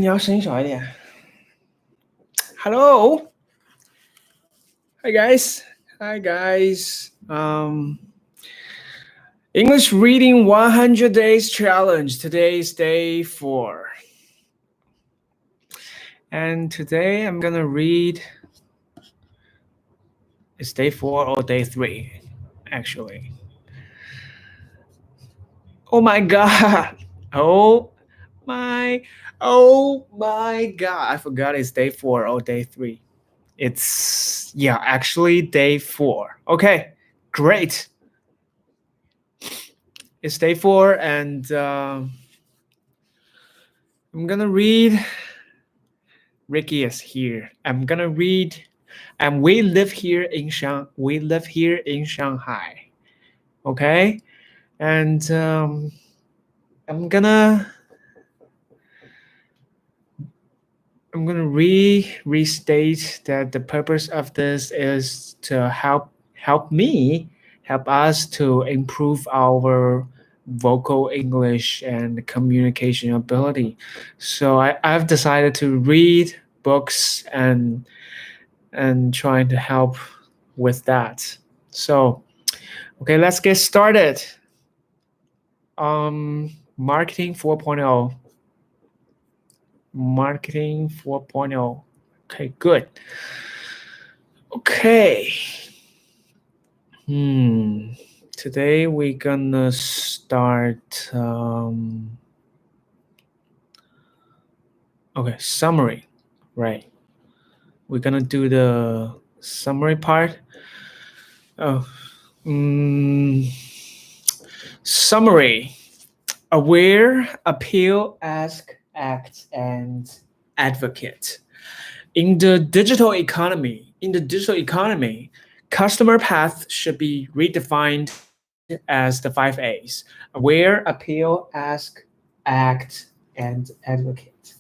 你要声音小一点。Hello. Hi guys. Hi guys. English reading 100 days challenge. Today is day 4. And today I'm gonna read. It's day 4 or day 3, actually. Oh my god. Oh my god. I forgot it's day 4 or day 3. It's actually day 4. Okay, great. It's day 4 and I'm gonna read. Ricky is here. I'm gonna read, and we live here in Shanghai. Okay, and I'm gonna restate that the purpose of this is to help us to improve our vocal English and communication ability. So I've decided to read books and trying to help with that. So okay, let's get started. Marketing 4.0. Marketing 4.0. Okay, good. Okay. Today we're gonna start summary, right? We're gonna do the summary part. Summary: aware, appeal, ask, act, and advocate. In the digital economy, customer path should be redefined as the 5 A's: aware, appeal, ask, act, and advocate,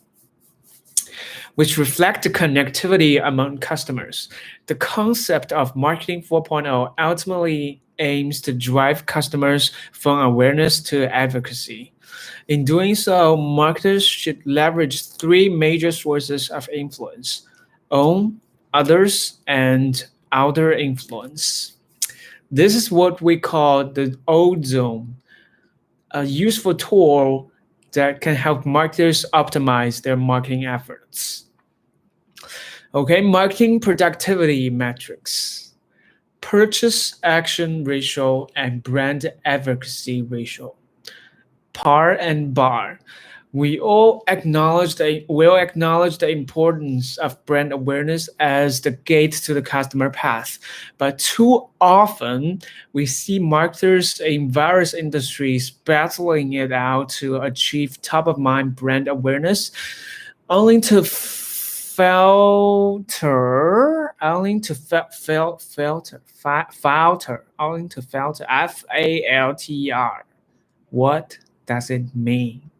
which reflect the connectivity among customers. The concept of Marketing 4.0 ultimately aims to drive customers from awareness to advocacy. In doing so, marketers should leverage 3 major sources of influence: own, others, and outer influence. This is what we call the ozone, a useful tool that can help marketers optimize their marketing efforts. Okay, marketing productivity metrics: purchase action ratio and brand advocacy ratio. Par and bar. We all acknowledge the importance of brand awareness as the gate to the customer path. But too often, we see marketers in various industries battling it out to achieve top-of-mind brand awareness, only to falter. Falter. What does it mean?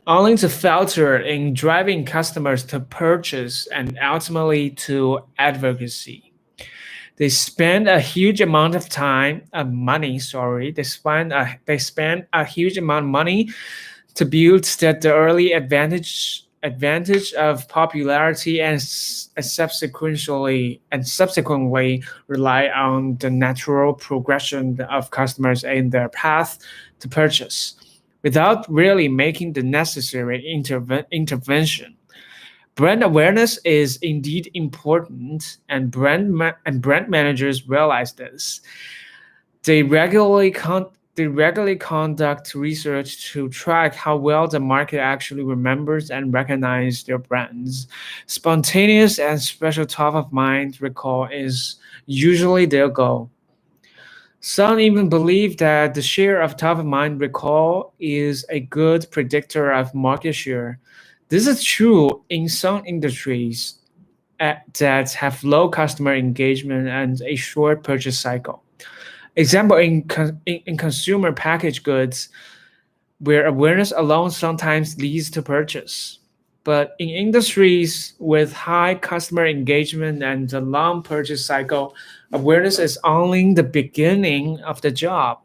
Only to falter in driving customers to purchase and ultimately to advocacy. They spend a huge amount of money. They spend a huge amount of money to build the early advantage of popularity and subsequently rely on the natural progression of customers in their path to purchase, without really making the necessary intervention. Brand awareness is indeed important, and brand managers realize this. They regularly conduct research to track how well the market actually remembers and recognizes their brands. Spontaneous and special top-of-mind recall is usually their goal. Some even believe that the share of top-of-mind recall is a good predictor of market share. This is true in some industries that have low customer engagement and a short purchase cycle. Example, in consumer packaged goods, where awareness alone sometimes leads to purchase. But in industries with high customer engagement and a long purchase cycle, awareness is only the beginning of the job.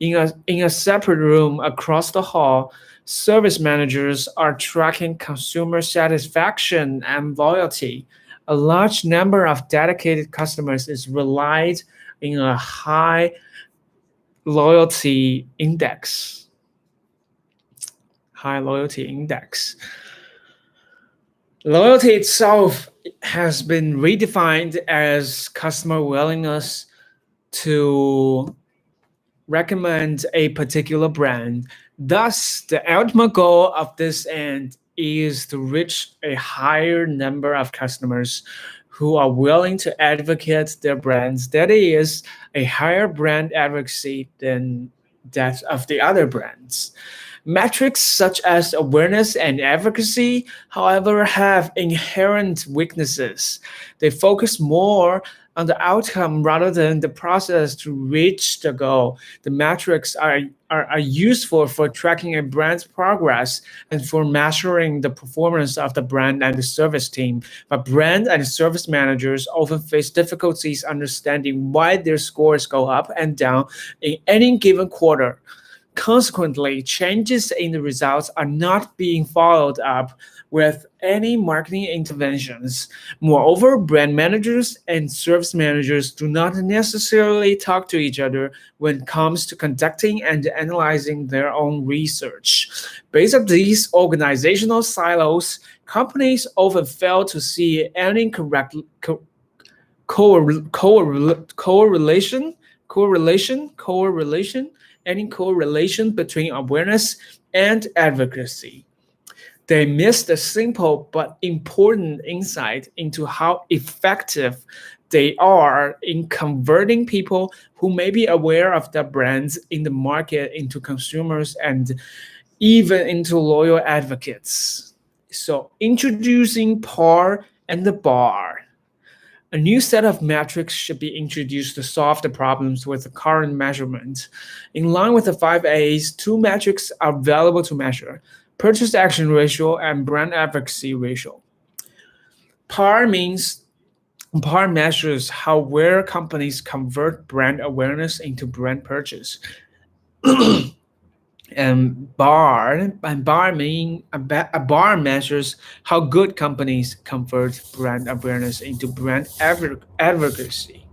In a separate room across the hall, Service managers are tracking consumer satisfaction and loyalty. A large number of dedicated customers is relied in a high loyalty index. High loyalty index. Loyalty itself has been redefined as customer willingness to recommend a particular brand. Thus, the ultimate goal of this end is to reach a higher number of customers who are willing to advocate their brands. That is, a higher brand advocacy than that of the other brands. Metrics such as awareness and advocacy, however, have inherent weaknesses. They focus more on the outcome rather than the process to reach the goal. The metrics are useful for tracking a brand's progress and for measuring the performance of the brand and the service team. But brand and service managers often face difficulties understanding why their scores go up and down in any given quarter. Consequently, changes in the results are not being followed up with any marketing interventions. Moreover, brand managers and service managers do not necessarily talk to each other when it comes to conducting and analyzing their own research. Based on these organizational silos, companies often fail to see any correlation, any correlation between awareness and advocacy. They miss the simple but important insight into how effective they are in converting people who may be aware of the brands in the market into consumers and even into loyal advocates. So, introducing PAR and the bar. A new set of metrics should be introduced to solve the problems with the current measurement. In line with the 5 A's, two metrics are available to measure: purchase action ratio and brand advocacy ratio. PAR means PAR measures how where companies convert brand awareness into brand purchase. A bar measures how good companies convert brand awareness into brand advocacy.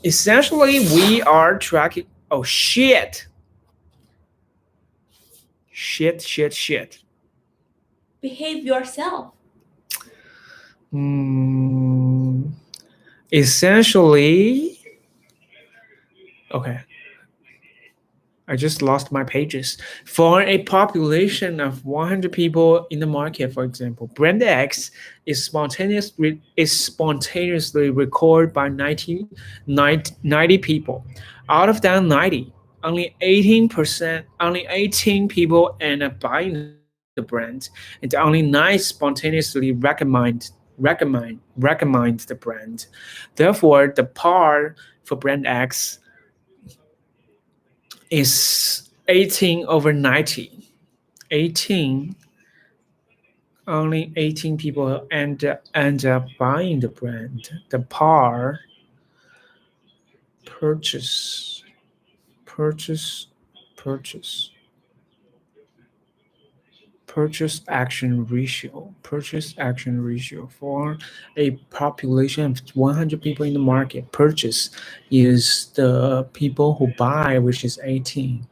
Essentially, we are tracking. Oh shit. Behave yourself. Mm, essentially, okay. I just lost my pages. For a population of 100 people in the market, for example, brand X is spontaneously recorded by 90 people. Out of that 90, only 18 people end up buying the brand, and only 9 spontaneously recommend the brand. Therefore, the par for brand X is 18 over 90. 18, only 18 people end up buying the brand. The par purchase, purchase, purchase, purchase action ratio for a population of 100 people in the market. Purchase is the people who buy, which is 18.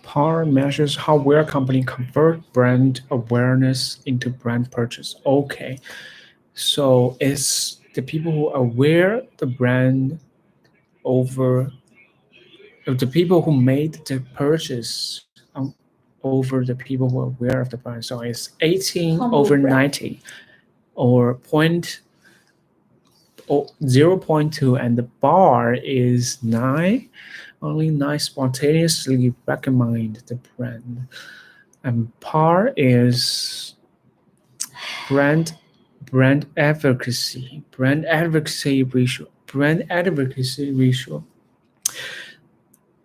PAR measures how well a company convert brand awareness into brand purchase. Okay, so it's the people who are aware the brand over the people who made the purchase over the people who are aware of the brand. So it's 18 over Humble brag. 90 or zero point 0.2, and the bar is 9. Only 9 spontaneously recommend the brand. And par is brand brand advocacy ratio.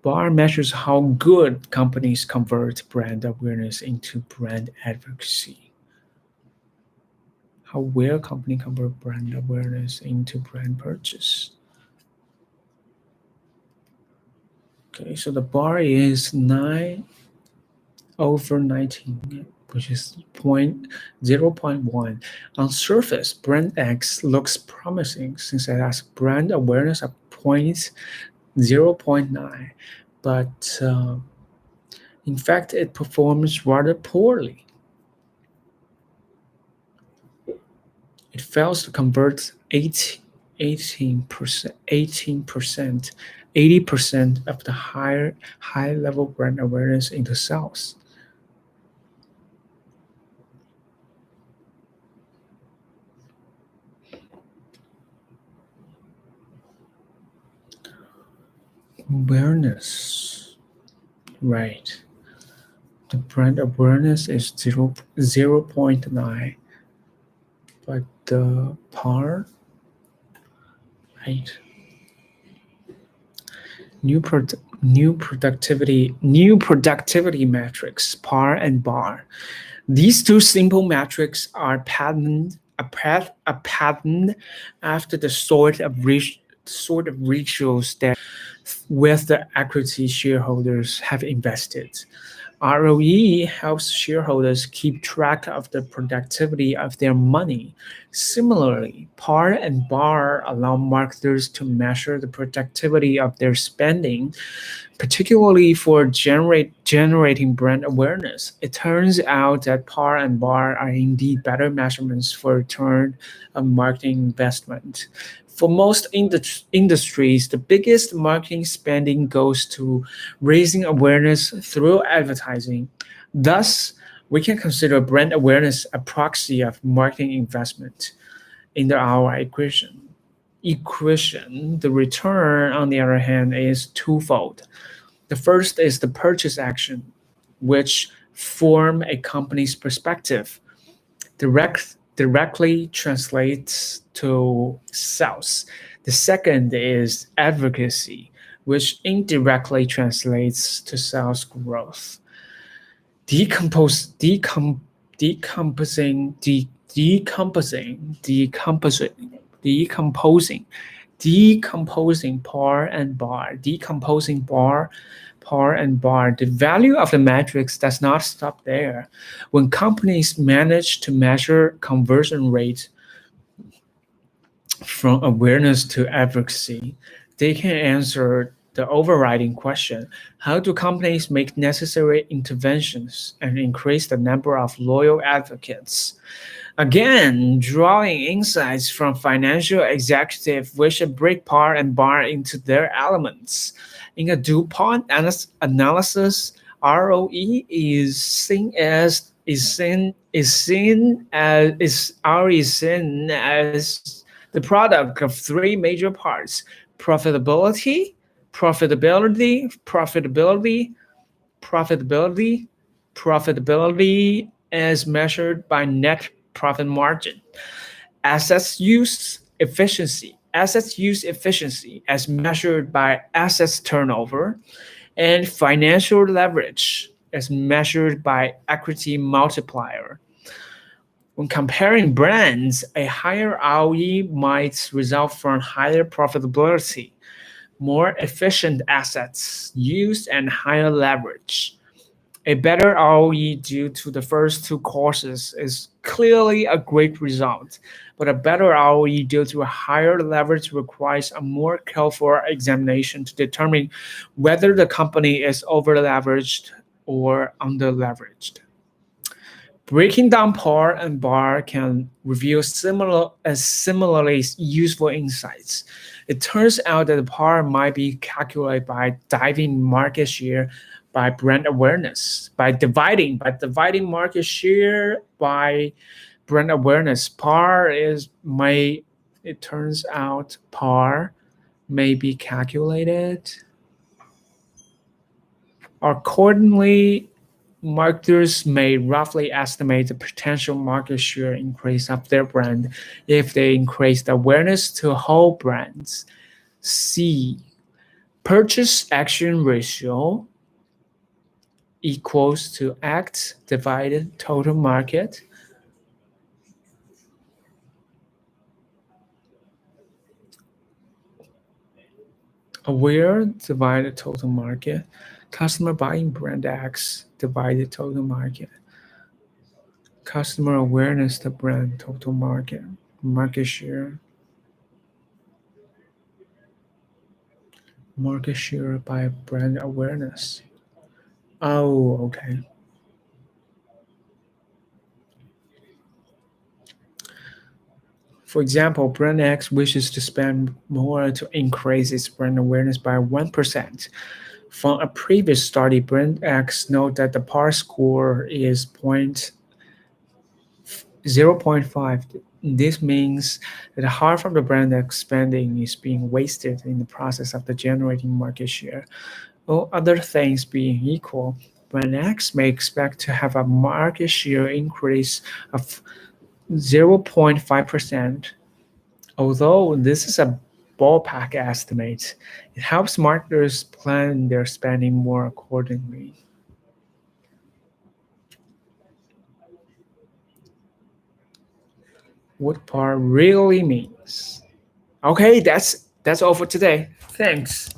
Bar measures how good companies convert brand awareness into brand advocacy. How well company convert brand awareness into brand purchase. Okay, so the bar is 9/19, which is 0.1. On surface, brand X looks promising since it has brand awareness of 0.9, but in fact, it performs rather poorly. It fails to convert 18%, 80% of the high level brand awareness into sales. Awareness, right? The brand awareness is 0.9, but the par, right? New productivity metrics, par and bar. These two simple metrics are patterned after the sort of rituals that with the equity shareholders have invested. ROE helps shareholders keep track of the productivity of their money. Similarly, PAR and BAR allow marketers to measure the productivity of their spending, particularly for generating brand awareness. It turns out that PAR and BAR are indeed better measurements for return on marketing investment. For most industries, the biggest marketing spending goes to raising awareness through advertising. Thus, we can consider brand awareness a proxy of marketing investment in the ROI equation. The return, on the other hand, is twofold. The first is the purchase action, which form a company's perspective, directly translates to sales. The second is advocacy, which indirectly translates to sales growth. Decompose, decom, decomposing, de, decomposing, decomposing par and bar, decomposing par and bar. The value of the matrix does not stop there. When companies manage to measure conversion rate from awareness to advocacy, they can answer the overriding question: how do companies make necessary interventions and increase the number of loyal advocates? Again, drawing insights from financial executives which should break par and bar into their elements. In a DuPont analysis, ROE is seen as the product of three major parts: profitability, profitability, profitability, profitability, profitability as measured by net profit margin, assets use efficiency as measured by assets turnover, and financial leverage as measured by equity multiplier. When comparing brands, a higher ROE might result from higher profitability, more efficient assets used, and higher leverage. A better ROE due to the first two causes is clearly a great result, but a better ROE due to a higher leverage requires a more careful examination to determine whether the company is over-leveraged or under-leveraged. Breaking down par and bar can reveal similarly useful insights. It turns out that the par might be calculated by diving market share by brand awareness, by dividing market share by brand awareness. It turns out par may be calculated. Accordingly, marketers may roughly estimate the potential market share increase of their brand if they increase the awareness to whole brands. C. Purchase action ratio equals to X divided total market. Aware divided total market. Customer buying brand X divided total market. Customer awareness to brand total market. Market share. Market share by brand awareness. Oh, okay. For example, brand X wishes to spend more to increase its brand awareness by 1%. From a previous study, brand X note that the par score is 0.5. This means that half of the brand X spending is being wasted in the process of the generating market share. All other things being equal, brand X may expect to have a market share increase of 0.5%. Although this is a ballpark estimate, it helps marketers plan their spending more accordingly. What part really means. Okay, that's all for today. Thanks.